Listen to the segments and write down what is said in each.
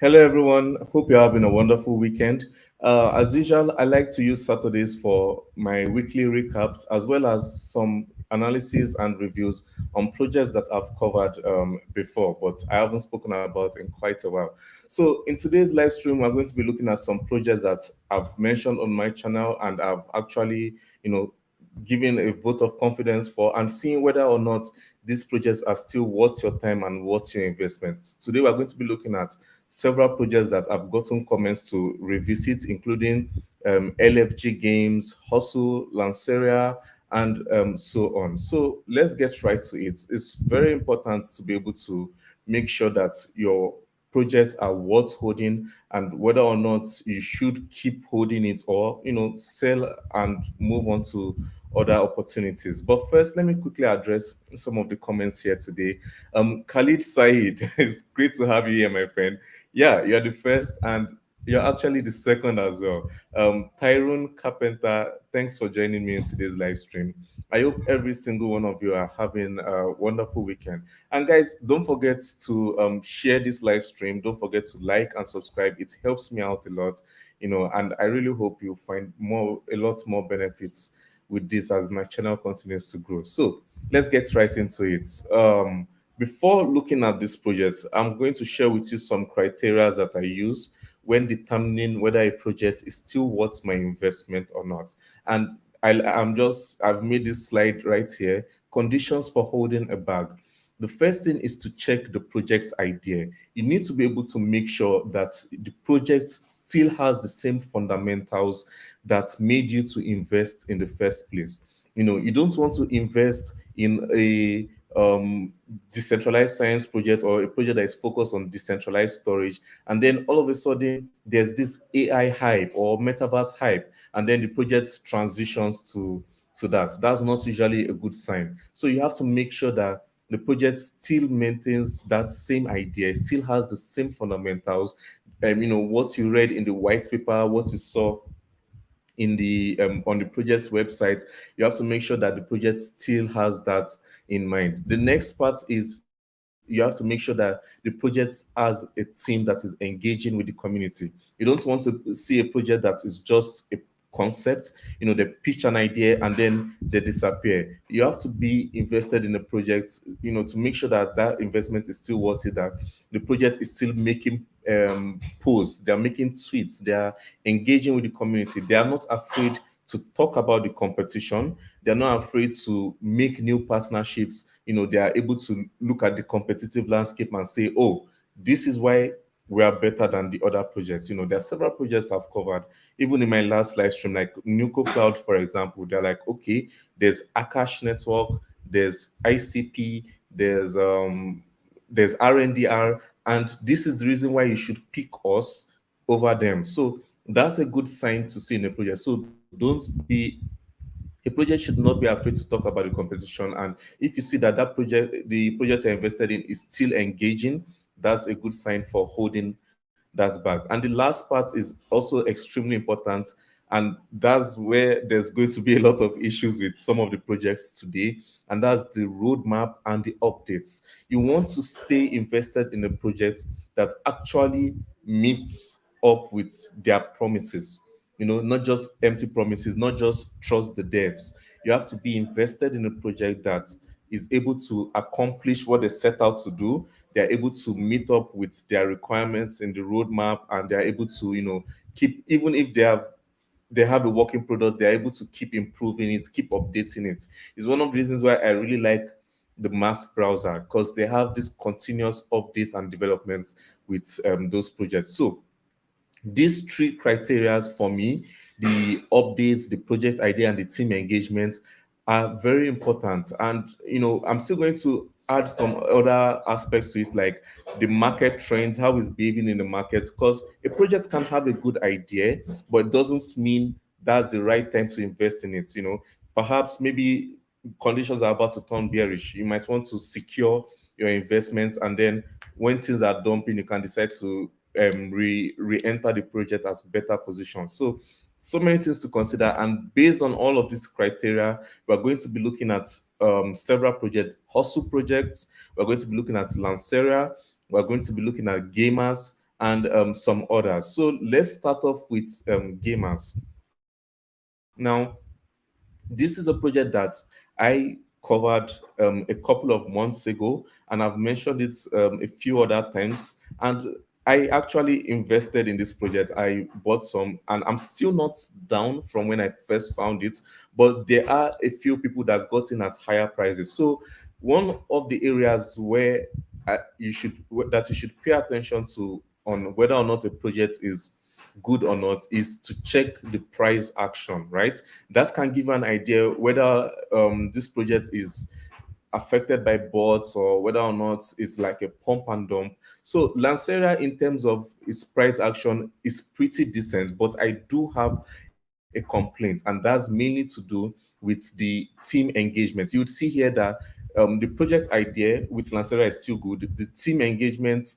Hello, everyone. Hope you're having a wonderful weekend. As usual, I like to use Saturdays for my weekly recaps as well as some analysis and reviews on projects that I've covered before, but I haven't spoken about in quite a while. So, in today's live stream, we're going to be looking at some projects that I've mentioned on my channel and I've actually, you know, given a vote of confidence for and seeing whether or not these projects are still worth your time and worth your investments. Today, we're going to be looking at several projects that I've gotten comments to revisit, including LFG Games, Hustle, Lanceria, and so on. So let's get right to it. It's very important to be able to make sure that your projects are worth holding and whether or not you should keep holding it or sell and move on to other opportunities. But first, let me quickly address some of the comments here today. Khalid Said, it's great to have you here, my friend. Yeah, you're the first, and you're actually the second as well. Tyrone Carpenter, thanks for joining me in today's live stream. I hope every single one of you are having a wonderful weekend. And guys, don't forget to share this live stream. Don't forget to like and subscribe. It helps me out a lot, and I really hope you find a lot more benefits with this as my channel continues to grow. So let's get right into it. Before looking at these projects, I'm going to share with you some criteria that I use when determining whether a project is still worth my investment or not. And I've made this slide right here. Conditions for holding a bag. The first thing is to check the project's idea. You need to be able to make sure that the project still has the same fundamentals that made you to invest in the first place. You don't want to invest in a decentralized science project or a project that is focused on decentralized storage, and then all of a sudden there's this AI hype or metaverse hype, and then the project transitions to that. That's not usually a good sign. So you have to make sure that the project still maintains that same idea, still has the same fundamentals. What you read in the white paper, what you saw in the on the project's website, you have to make sure that the project still has that in mind. The next part is you have to make sure that the project has a team that is engaging with the community. You don't want to see a project that is just a concept, they pitch an idea and then they disappear. You have to be invested in the project, to make sure that that investment is still worth it, that the project is still making posts, they're making tweets, they are engaging with the community, they are not afraid to talk about the competition, they're not afraid to make new partnerships. They are able to look at the competitive landscape and say, oh, this is why we are better than the other projects. There are several projects I've covered, even in my last live stream, like Nuco Cloud, for example. They're like, okay, there's Akash Network, there's ICP, there's RNDR, and this is the reason why you should pick us over them. So that's a good sign to see in a project. So don't be a project should not be afraid to talk about the competition. And if you see that the project you're invested in is still engaging, that's a good sign for holding that back. And the last part is also extremely important, and that's where there's going to be a lot of issues with some of the projects today, and that's the roadmap and the updates. You want to stay invested in a project that actually meets up with their promises, not just empty promises, not just trust the devs. You have to be invested in a project that is able to accomplish what they set out to do. They're able to meet up with their requirements in the roadmap, and they're able to, keep, even if they have a working product, they're able to keep improving it, keep updating it. It's one of the reasons why I really like the Mask browser, because they have this continuous updates and developments with those projects. So these three criteria for me, the updates, the project idea, and the team engagement, are very important. And I'm still going to add some other aspects to it, like the market trends, how it's behaving in the markets, because a project can have a good idea, but it doesn't mean that's the right time to invest in it. Perhaps maybe conditions are about to turn bearish. You might want to secure your investments, and then when things are dumping, you can decide to re-enter the project as better position. So many things to consider, and based on all of these criteria, we're going to be looking at several projects, hustle projects. We're going to be looking at Lanceria. We're going to be looking at gamers, and some others. So let's start off with gamers. Now, this is a project that I covered a couple of months ago, and I've mentioned it a few other times. And I actually invested in this project. I bought some, and I'm still not down from when I first found it. But there are a few people that got in at higher prices. So one of the areas where you should pay attention to on whether or not a project is good or not is to check the price action, right? That can give an idea whether this project is affected by bots or whether or not it's like a pump and dump. So Lancera, in terms of its price action, is pretty decent, but I do have a complaint, and that's mainly to do with the team engagement. You would see here that the project idea with Lancera is still good. The team engagement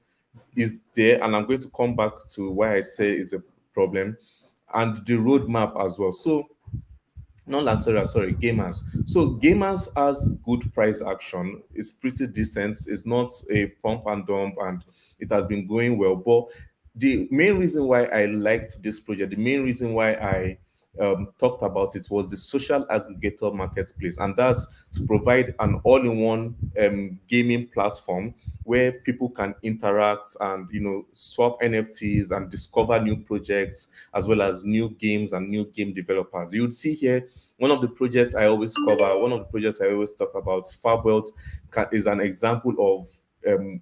is there, and I'm going to come back to why I say it's a problem, and the roadmap as well. So not Lancera, sorry, Gamers. So Gamers has good price action. It's pretty decent. It's not a pump and dump, and it has been going well. But the main reason why I liked this project, the main reason why I talked about it was the social aggregator marketplace, and that's to provide an all-in-one gaming platform where people can interact and swap NFTs and discover new projects as well as new games and new game developers. You would see here one of the projects I always cover, one of the projects I always talk about, Fabwelt, is an example of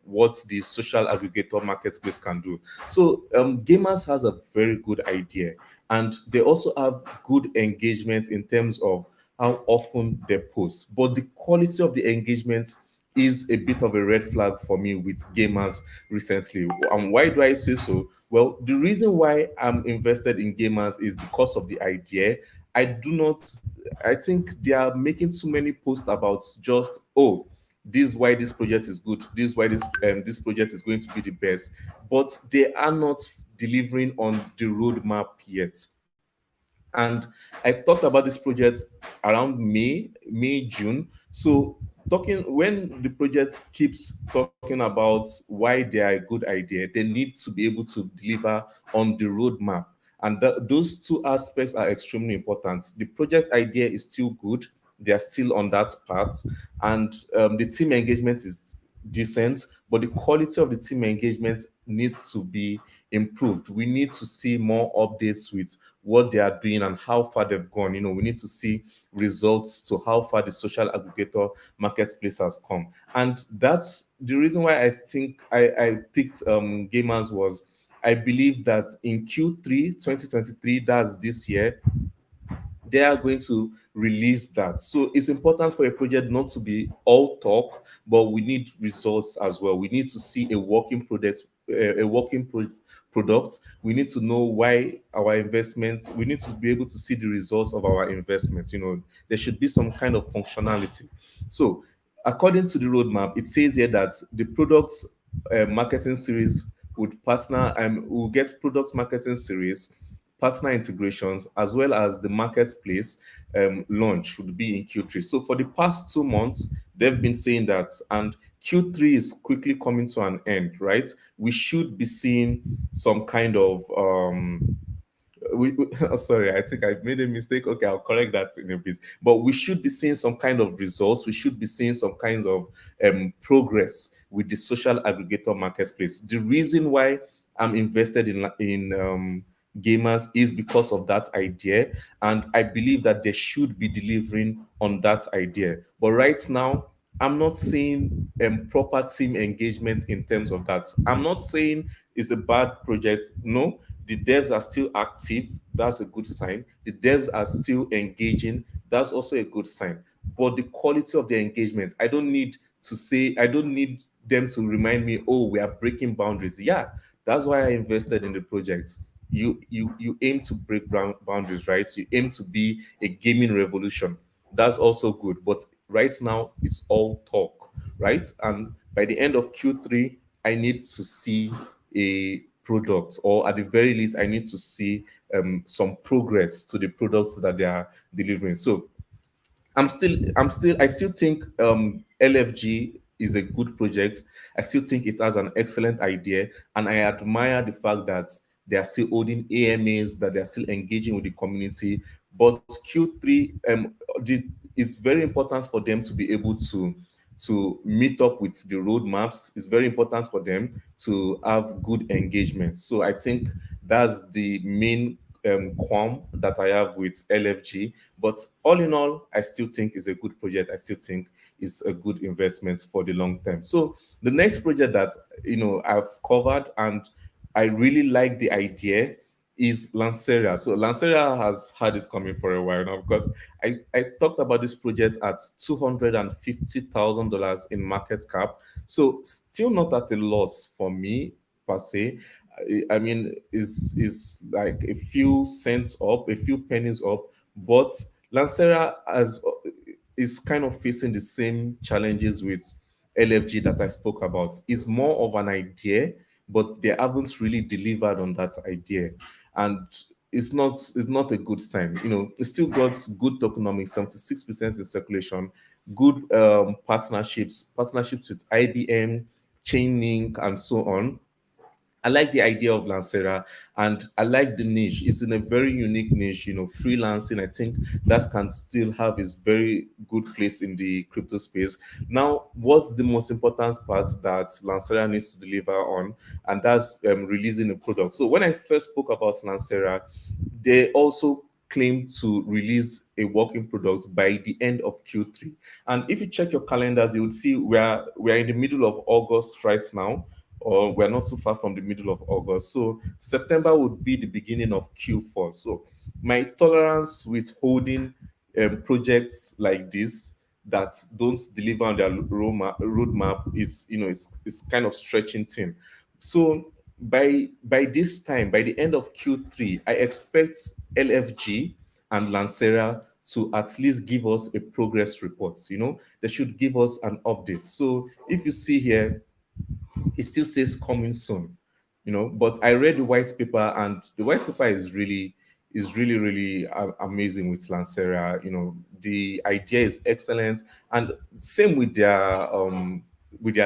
what the social aggregator marketplace can do. So Gamers has a very good idea, and they also have good engagement in terms of how often they post. But the quality of the engagement is a bit of a red flag for me with Gamers recently. And why do I say so? Well, the reason why I'm invested in Gamers is because of the idea. I do not, I think they are making too many posts about just, oh, this is why this project is good, this is why this project is going to be the best, but they are not delivering on the roadmap yet. And I talked about this project around June. So talking when the project keeps talking about why they are a good idea, they need to be able to deliver on the roadmap. And those two aspects are extremely important. The project idea is still good, they are still on that path, and the team engagement is decent, but the quality of the team engagement needs to be improved. We need to see more updates with what they are doing and how far they've gone. We need to see results to how far the social aggregator marketplace has come. And that's the reason why I think I picked Gamers was I believe that in Q3 2023, that's this year, they are going to release that. So it's important for a project not to be all talk, but we need results as well. We need to see a working product, product. We need to know why our investments. We need to be able to see the results of our investments. There should be some kind of functionality. So, according to the roadmap, it says here that the product marketing series would partner and will get product marketing series, partner integrations, as well as the marketplace launch would be in Q3. So for the past 2 months, they've been saying that, and Q3 is quickly coming to an end, right? We should be seeing some kind of oh, sorry, I think I made a mistake. Okay, I'll correct that in a bit. But we should be seeing some kind of results. We should be seeing some kind of progress with the social aggregator marketplace. The reason why I'm invested in gamers is because of that idea, and I believe that they should be delivering on that idea. But right now, I'm not seeing proper team engagement in terms of that. I'm not saying it's a bad project. No, the devs are still active. That's a good sign. The devs are still engaging. That's also a good sign. But the quality of the engagement, I don't need them to remind me, oh, we are breaking boundaries. Yeah, that's why I invested in the project. You aim to break boundaries, right? You aim to be a gaming revolution. That's also good. But right now, it's all talk, right? And by the end of Q3, I need to see a product, or at the very least, I need to see some progress to the products that they are delivering. So I still think LFG is a good project. I still think it has an excellent idea, and I admire the fact that they are still holding AMAs, that they are still engaging with the community. But Q3, it's very important for them to be able to meet up with the roadmaps. It's very important for them to have good engagement. So I think that's the main qualm that I have with LFG. But all in all, I still think it's a good project. I still think it's a good investment for the long term. So the next project that I've covered and I really like the idea is Lancera. So Lancera has had this coming for a while now because I talked about this project at $250,000 in market cap. So still not at a loss for me per se. I mean, is like a few cents up, a few pennies up, but Lancera has is kind of facing the same challenges with LFG that I spoke about. It's more of an idea, but they haven't really delivered on that idea, and it's not a good sign. It's still got good tokenomics, 76% in circulation, good partnerships with IBM, Chainlink, and so on. I like the idea of Lancera, and I like the niche. It's in a very unique niche, freelancing. I think that can still have its very good place in the crypto space. Now, what's the most important part that Lancera needs to deliver on? And that's releasing a product. So when I first spoke about Lancera, they also claim to release a working product by the end of Q3. And if you check your calendars, you would see we're in the middle of August right now, or we're not too far from the middle of August. So September would be the beginning of Q4. So my tolerance with holding projects like this that don't deliver on their roadmap is, it's kind of stretching thin. So by this time, by the end of Q3, I expect LFG and Lancera to at least give us a progress report. They should give us an update. So if you see here, it still says coming soon, but I read the white paper, and the white paper is really amazing with Lancera. The idea is excellent, and same with their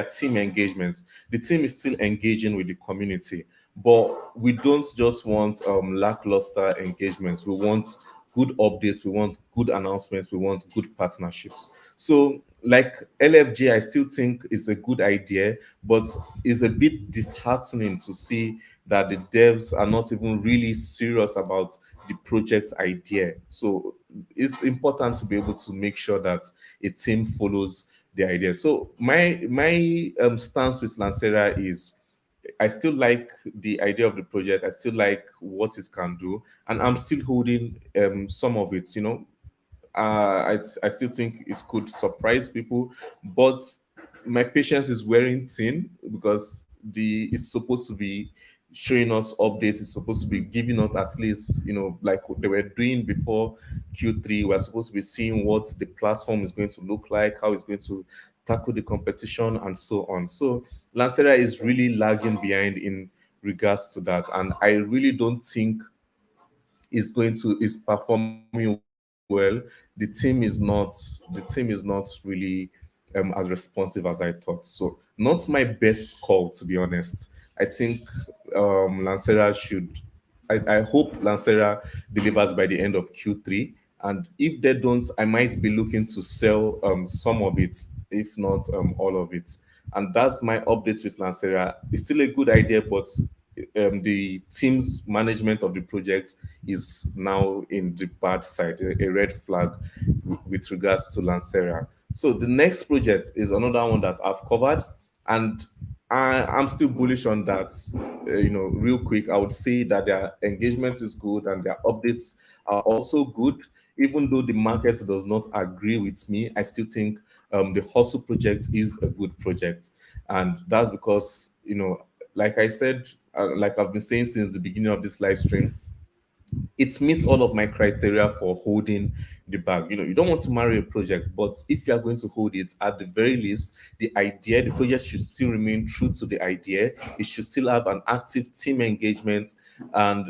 team engagement. The team is still engaging with the community, but we don't just want lackluster engagements. We want good updates, we want good announcements, we want good partnerships. So like LFG, I still think it's a good idea, but it's a bit disheartening to see that the devs are not even really serious about the project idea. So it's important to be able to make sure that a team follows the idea. So my stance with Lancera is I still like the idea of the project. I still like what it can do, and I'm still holding some of it. I still think it could surprise people, but my patience is wearing thin because it's supposed to be showing us updates. It's supposed to be giving us at least, like what they were doing before Q3. We're supposed to be seeing what the platform is going to look like, how it's going to tackle the competition, and so on. So Lancera is really lagging behind in regards to that, and I really don't think is performing well. The team is not really as responsive as I thought. So not my best call, to be honest. I think Lancera should. I hope Lancera delivers by the end of Q3, and if they don't, I might be looking to sell some of it, if not all of it. And that's my updates with Lancera. It's still a good idea, but the team's management of the project is now in the bad side, a red flag with regards to Lancera. So the next project is another one that I've covered, and I'm still bullish on that. Real quick, I would say that their engagement is good and their updates are also good. Even though the market does not agree with me, I still think the Hustle project is a good project, and that's because like I said, like I've been saying since the beginning of this live stream, it meets all of my criteria for holding the bag. You don't want to marry a project, but if you are going to hold it, at the very least, the project should still remain true to the idea. It should still have an active team engagement, and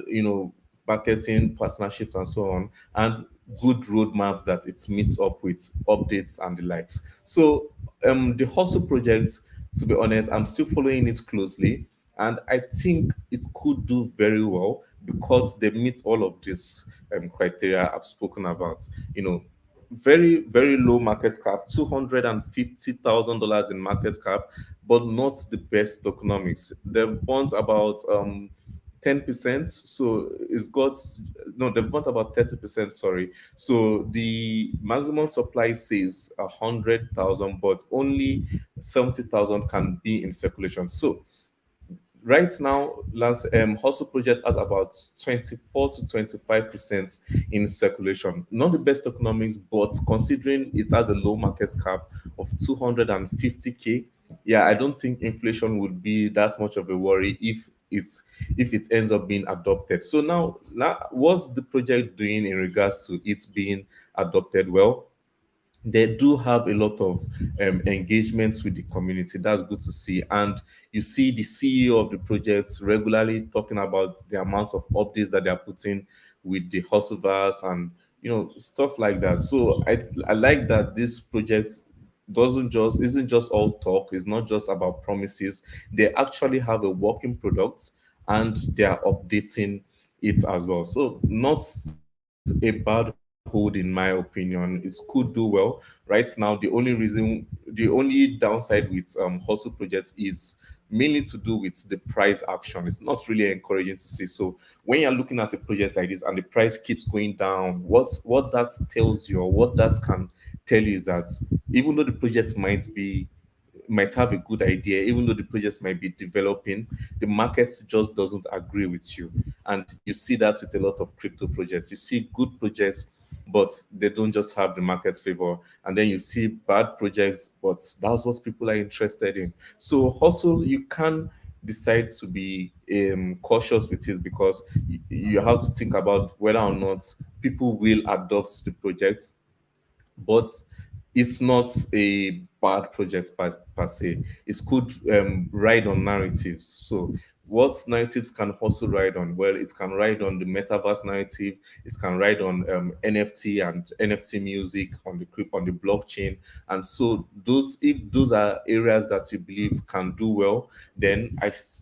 marketing partnerships and so on, and good roadmaps that it meets up with updates and the likes. So the hustle project, to be honest, I'm still following it closely, and I think it could do very well because they meet all of these criteria I've spoken about. You know, very very low market cap, $250,000 in market cap, but not the best tokenomics. They've burnt about 10%, so it's got, no, they've burnt about 30%, sorry. So the maximum supply says 100,000, but only 70,000 can be in circulation. So right now, last hustle project has about 24 to 25% in circulation. Not the best economics, but considering it has a low market cap of 250K, yeah, I don't think inflation would be that much of a worry if it ends up being adopted. So now what's the project doing in regards to it being adopted? Well, they do have a lot of engagements with the community. That's good to see. And you see the CEO of the project regularly talking about the amount of updates that they are putting with the hustlers and stuff like that. So I like that this project doesn't just isn't just all talk. It's not just about promises. They actually have a working product and they are updating it as well. So not a bad hold in my opinion. It could do well. Right now, the only downside with hustle projects is mainly to do with the price action. It's not really encouraging to see. So when you're looking at a project like this and the price keeps going down, what that tells you, or what that can tell you, is that even though the project might have a good idea, even though the project might be developing, the market just doesn't agree with you. And you see that with a lot of crypto projects. You see good projects, but they don't just have the market's favor. And then you see bad projects, but that's what people are interested in. So hustle, you can decide to be cautious with it, because you have to think about whether or not people will adopt the project. But it's not a bad project per se. It could ride on narratives. So what narratives can also ride on? Well, it can ride on the metaverse narrative. It can ride on NFT and NFT music on on the blockchain. And so if those are areas that you believe can do well, then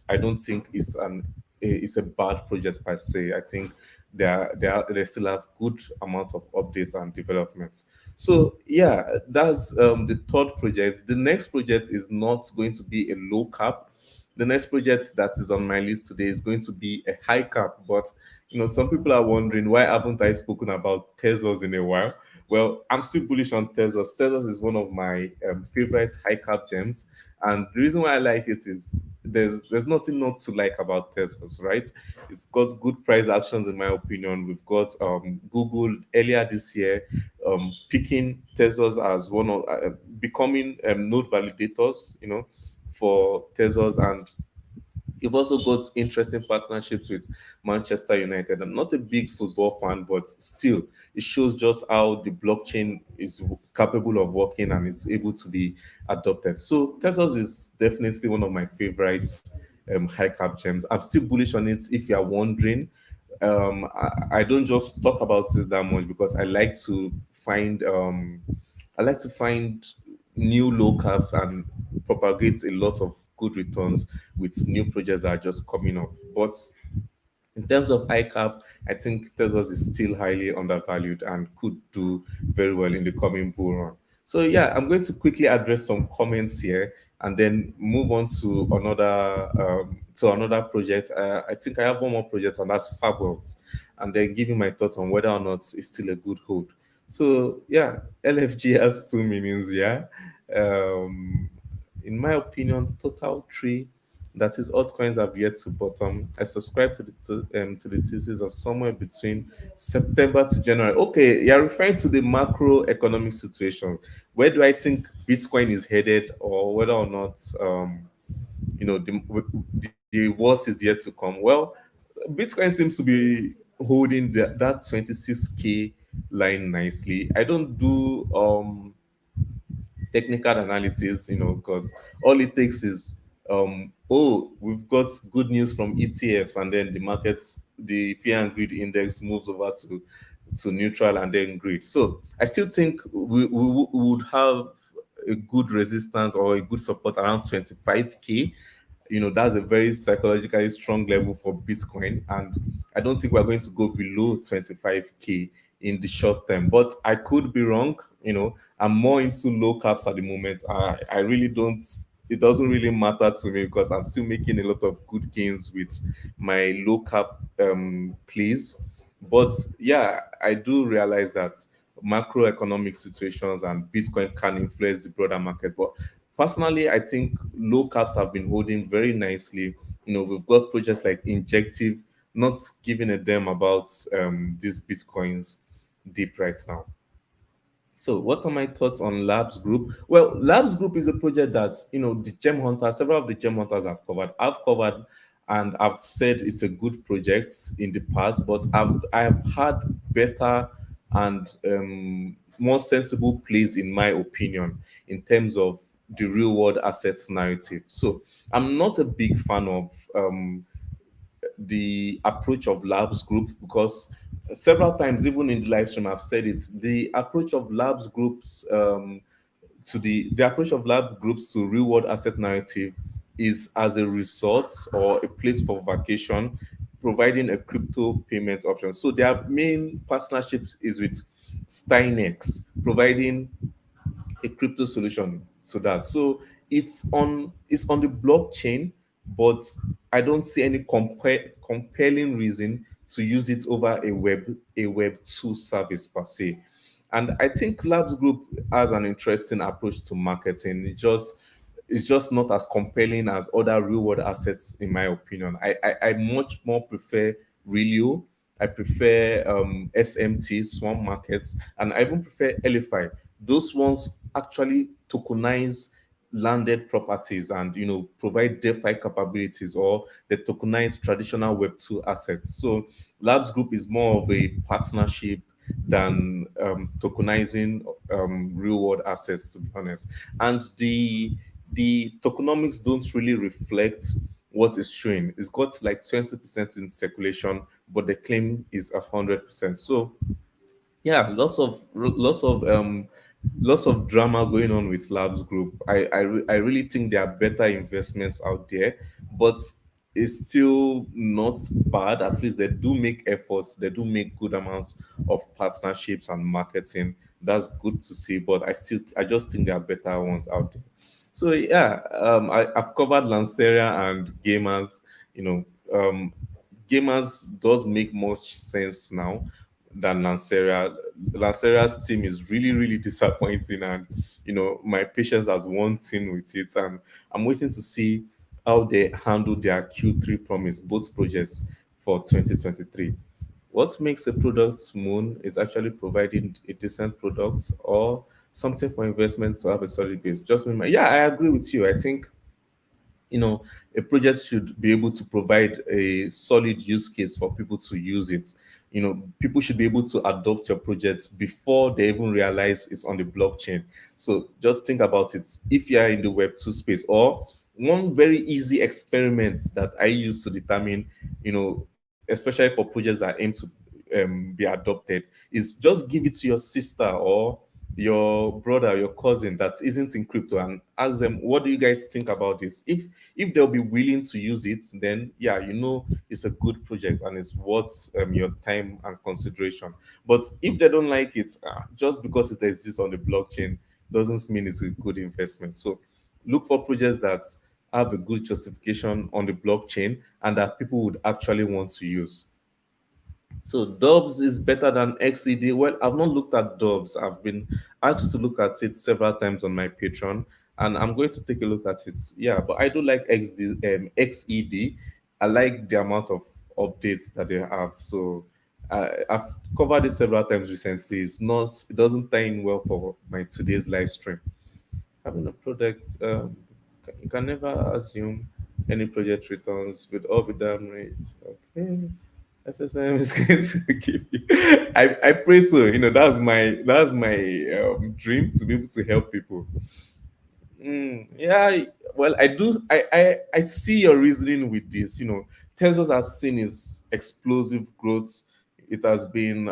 I don't think it's a bad project per se. I think they still have good amount of updates and developments. So yeah, that's the third project. The next project is not going to be a low cap. The next project that is on my list today is going to be a high cap. But some people are wondering, why haven't I spoken about Tezos in a while? Well, I'm still bullish on Tezos. Tezos is one of my favorite high cap gems, and the reason why I like it is there's nothing not to like about Tezos, right? It's got good price actions, in my opinion. We've got Google earlier this year picking Tezos as one of becoming node validators, for Tezos. And you've also got interesting partnerships with Manchester United. I'm not a big football fan, but still, it shows just how the blockchain is capable of working and is able to be adopted. So Tezos is definitely one of my favorite high cap gems. I'm still bullish on it. If you are wondering, I don't just talk about it that much because I like to find new low caps and propagate a lot of good returns with new projects that are just coming up. But in terms of ICAP, I think Tezos is still highly undervalued and could do very well in the coming bull run. So yeah, I'm going to quickly address some comments here and then move on to another project. I think I have one more project, and that's Fabwells, and then give you my thoughts on whether or not it's still a good hold. So yeah, LFG has two meanings. Yeah, um, in my opinion, total three. That is, altcoins have yet to bottom. I subscribe to the thesis of somewhere between September to January. Okay, you're referring to the macroeconomic situations. Where do I think Bitcoin is headed, or whether or not the worst is yet to come? Well, Bitcoin seems to be holding that 26K line nicely. I don't do technical analysis, because all it takes is oh, we've got good news from ETFs, and then the markets, the fear and greed index moves over to neutral and then greed. So I still think we would have a good resistance or a good support around 25K. That's a very psychologically strong level for Bitcoin, and I don't think we're going to go below 25K in the short term, but I could be wrong. I'm more into low caps at the moment. I really don't, it doesn't really matter to me because I'm still making a lot of good gains with my low cap plays. But yeah, I do realize that macroeconomic situations and Bitcoin can influence the broader market. But personally, I think low caps have been holding very nicely. We've got projects like Injective not giving a damn about these Bitcoins deep right now. So, what are my thoughts on Labs Group? Well, Labs Group is a project that the Gem Hunters, several of the Gem Hunters I've covered, and I've said it's a good project in the past. But I have had better and more sensible plays, in my opinion, in terms of the real world assets narrative. So, I'm not a big fan of the approach of Labs Group because several times, even in the live stream, I've said it. The approach of Labs Groups to the approach of lab groups to real world asset narrative is as a resort or a place for vacation, providing a crypto payment option. So their main partnerships is with Steinex, providing a crypto solution to that. So it's on the blockchain, but I don't see any compelling reason to use it over a Web 2 service per se. And I think Labs Group has an interesting approach to marketing. It's just not as compelling as other real world assets, in my opinion. I much more prefer Relio. I prefer SMT, Swarm Markets, and I even prefer LFI. Those ones actually tokenize landed properties and provide DeFi capabilities, or they tokenize traditional Web 2 assets. So Labs Group is more of a partnership than tokenizing real world assets, to be honest. And the tokenomics don't really reflect what is showing. It's got like 20% in circulation, but the claim is 100%. So yeah, lots of drama going on with Labs Group. I really think there are better investments out there, but it's still not bad. At least they do make efforts, they do make good amounts of partnerships and marketing. That's good to see, but I just think there are better ones out there. So yeah, I've covered Lanceria and Gamers. you know um Gamers does make more sense now than Lanceria. Lanceria's team is really, really disappointing, and my patience has one thing with it, and I'm waiting to see how they handle their Q3 promise, both projects for 2023. What makes a product smooth is actually providing a decent product or something for investment to have a solid base. Yeah, I agree with you. I think a project should be able to provide a solid use case for people to use it. People should be able to adopt your projects before they even realize it's on the blockchain. So just think about it. If you are in the Web 2 space, or one very easy experiment that I use to determine, especially for projects that aim to be adopted, is just give it to your sister or your brother, your cousin that isn't in crypto, and ask them, what do you guys think about this? If they'll be willing to use it, then yeah, it's a good project and it's worth your time and consideration. But if they don't like it, just because it exists on the blockchain doesn't mean it's a good investment. So look for projects that have a good justification on the blockchain and that people would actually want to use. So Dubs is better than XED. Well, I've not looked at Dubs. I've been asked to look at it several times on my Patreon, and I'm going to take a look at it. Yeah, but I do like XED. I like the amount of updates that they have. So I've covered it several times recently. It doesn't tie in well for my today's live stream. Having a product, you can never assume any project returns with all be damn rich. Okay. SSM is going to give you. I pray so. That's my dream, to be able to help people. Yeah, well, I do. I see your reasoning with this. Tesla's has seen its explosive growth. It has been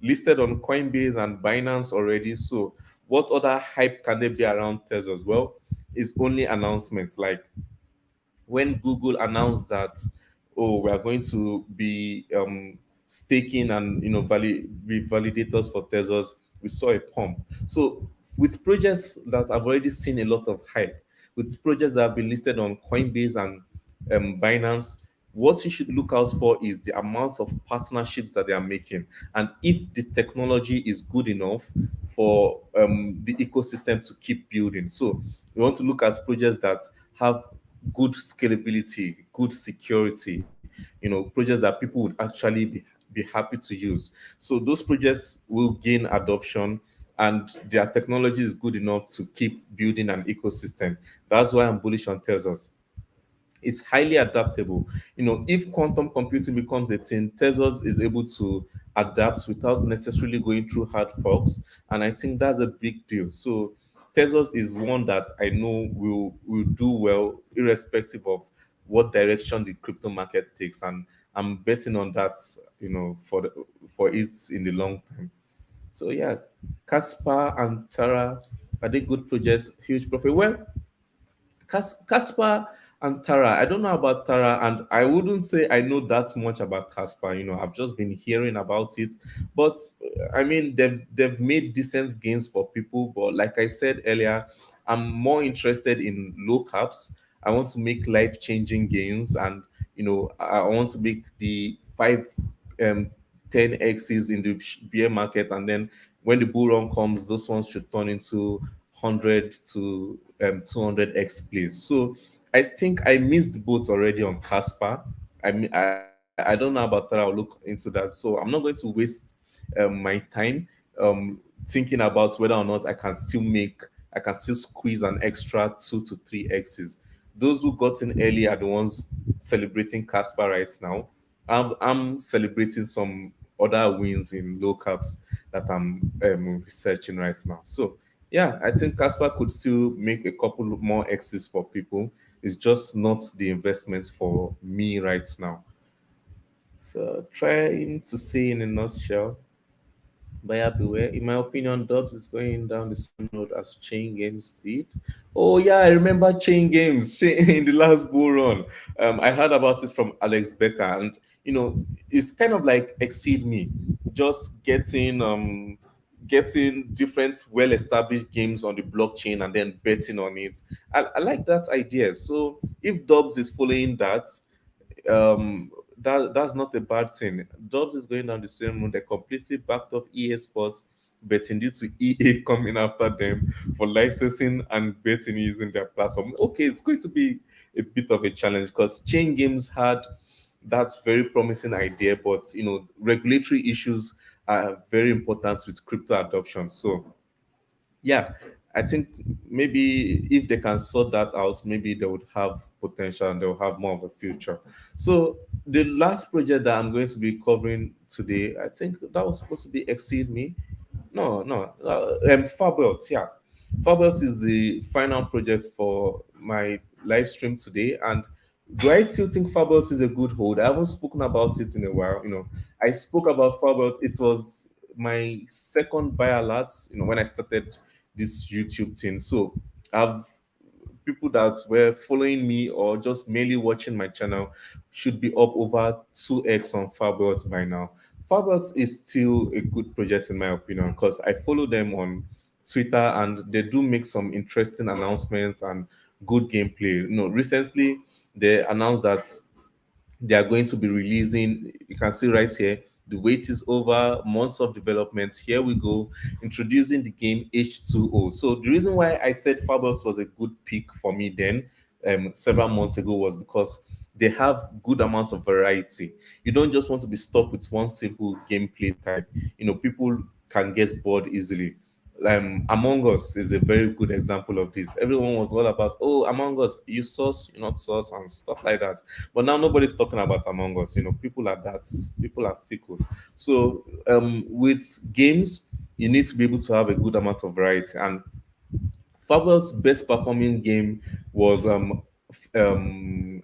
listed on Coinbase and Binance already. So, what other hype can there be around Tesla's? Well, it's only announcements like when Google announced that, oh, we are going to be staking and be validators for Tezos, we saw a pump. So with projects that have already seen a lot of hype, with projects that have been listed on Coinbase and Binance, what you should look out for is the amount of partnerships that they are making, and if the technology is good enough for the ecosystem to keep building. So we want to look at projects that have good scalability, good security, projects that people would actually be happy to use. So those projects will gain adoption, and their technology is good enough to keep building an ecosystem. That's why I'm bullish on Tezos. It's highly adaptable. If quantum computing becomes a thing, Tezos is able to adapt without necessarily going through hard forks, and I think that's a big deal. So Tezos is one that I know will do well, irrespective of what direction the crypto market takes, and I'm betting on that. For it in the long term. So yeah, Casper and Tara, are they good projects? Huge profit. Well, Casper and Tara. I don't know about Tara, and I wouldn't say I know that much about Casper. I've just been hearing about it, but I mean, they've made decent gains for people. But like I said earlier, I'm more interested in low caps. I want to make life changing gains, and I want to make the five 10 X's in the bear market, and then when the bull run comes, those ones should turn into 100 to 200x plays. So I think I missed the boat already on Casper. I don't know about that. I'll look into that. So I'm not going to waste my time thinking about whether or not I can still squeeze an extra 2 to 3 X's. Those who got in early are the ones celebrating Casper right now. I'm celebrating some other wins in low caps that I'm researching right now. So yeah, I think Casper could still make a couple more X's for people. It's just not the investment for me right now. So trying to say in a nutshell, buyer beware. In my opinion, Dubs is going down the same road as Chain Games did. Oh yeah, I remember Chain Games in the last bull run. I heard about it from Alex Becker, and it's kind of like Exceed Me, just getting different well-established games on the blockchain and then betting on it. I like that idea. So if Dubs is following that, that's not a bad thing. Dubs is going down the same road. They completely backed off EA Sports betting due to EA coming after them for licensing and betting using their platform. Okay, it's going to be a bit of a challenge because Chain Games had that very promising idea, but regulatory issues are very important with crypto adoption. So yeah, I think maybe if they can sort that out, maybe they would have potential and they'll have more of a future. So the last project that I'm going to be covering today, I think that was supposed to be Exceed Me. No, no, Fabelt, yeah. Fabelt is the final project for my live stream today, and do I still think Fabelt is a good hold? I haven't spoken about it in a while. I spoke about Fabelt. It was my second buy alert. When I started this YouTube thing. So I've people that were following me or just mainly watching my channel should be up over 2x on Fabelt by now. Fabelt is still a good project in my opinion because I follow them on Twitter and they do make some interesting announcements and good gameplay. Recently they announced that they are going to be releasing. You can see right here, the wait is over, months of development. Here we go, introducing the game H2O. So the reason why I said Fabulous was a good pick for me then, several months ago, was because they have good amount of variety. You don't just want to be stuck with one simple gameplay type. People can get bored easily. Among Us is a very good example of this. Everyone was all about, oh, Among Us, you source, you not source, and stuff like that. But now nobody's talking about Among Us. People are fickle. So with games, you need to be able to have a good amount of variety. And Fable's best performing game was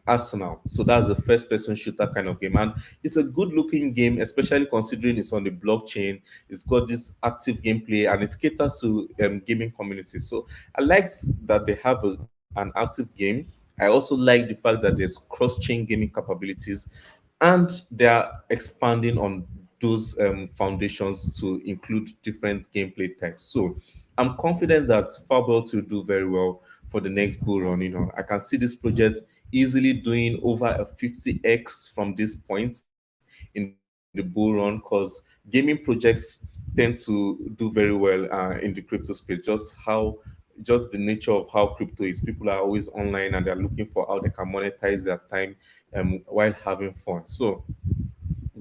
Arsenal. So that's a first person shooter kind of game. And it's a good looking game, especially considering it's on the blockchain. It's got this active gameplay and it caters to gaming community. So I liked that they have an active game. I also like the fact that there's cross chain gaming capabilities and they are expanding on those foundations to include different gameplay types. So I'm confident that Fabelt will do very well for the next bull run. I can see this project easily doing over a 50x from this point in the bull run because gaming projects tend to do very well in the crypto space. Just the nature of how crypto is. People are always online and they're looking for how they can monetize their time while having fun. So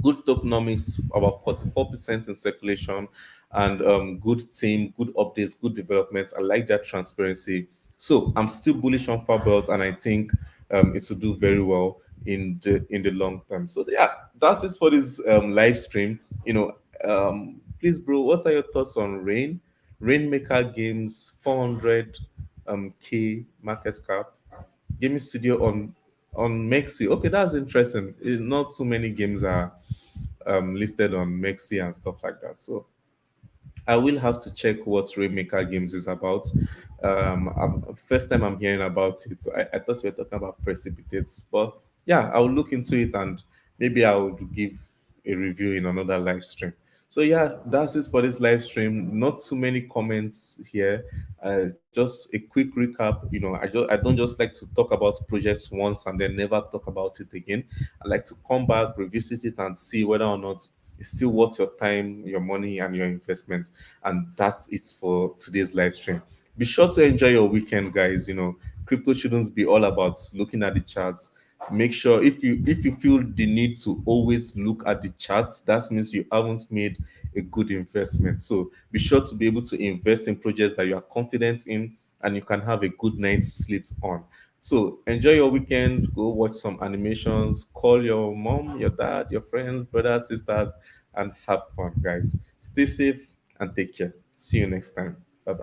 good tokenomics, about 44% in circulation, and good team, good updates, good development. I like that transparency. So I'm still bullish on Fabelt, and I think it will do very well in the long term. So yeah, that's it for this live stream. Please, bro, what are your thoughts on Rainmaker Games 400 K market cap? Gaming studio on Mexi. Okay, that's interesting. Not so many games are listed on Mexi and stuff like that. So I will have to check what Rainmaker Games is about. First time I'm hearing about it. I thought we were talking about precipitates, but yeah, I'll look into it and maybe I'll give a review in another live stream. So yeah, that's it for this live stream. Not too many comments here. Just a quick recap. I don't just like to talk about projects once and then never talk about it again. I like to come back, revisit it, and see whether or not it's still worth your time, your money, and your investments. And that's it for today's live stream. Be sure to enjoy your weekend, guys. Crypto shouldn't be all about looking at the charts. Make sure if you feel the need to always look at the charts, that means you haven't made a good investment. So be sure to be able to invest in projects that you are confident in and you can have a good night's sleep on. So enjoy your weekend. Go watch some animations. Call your mom, your dad, your friends, brothers, sisters, and have fun, guys. Stay safe and take care. See you next time.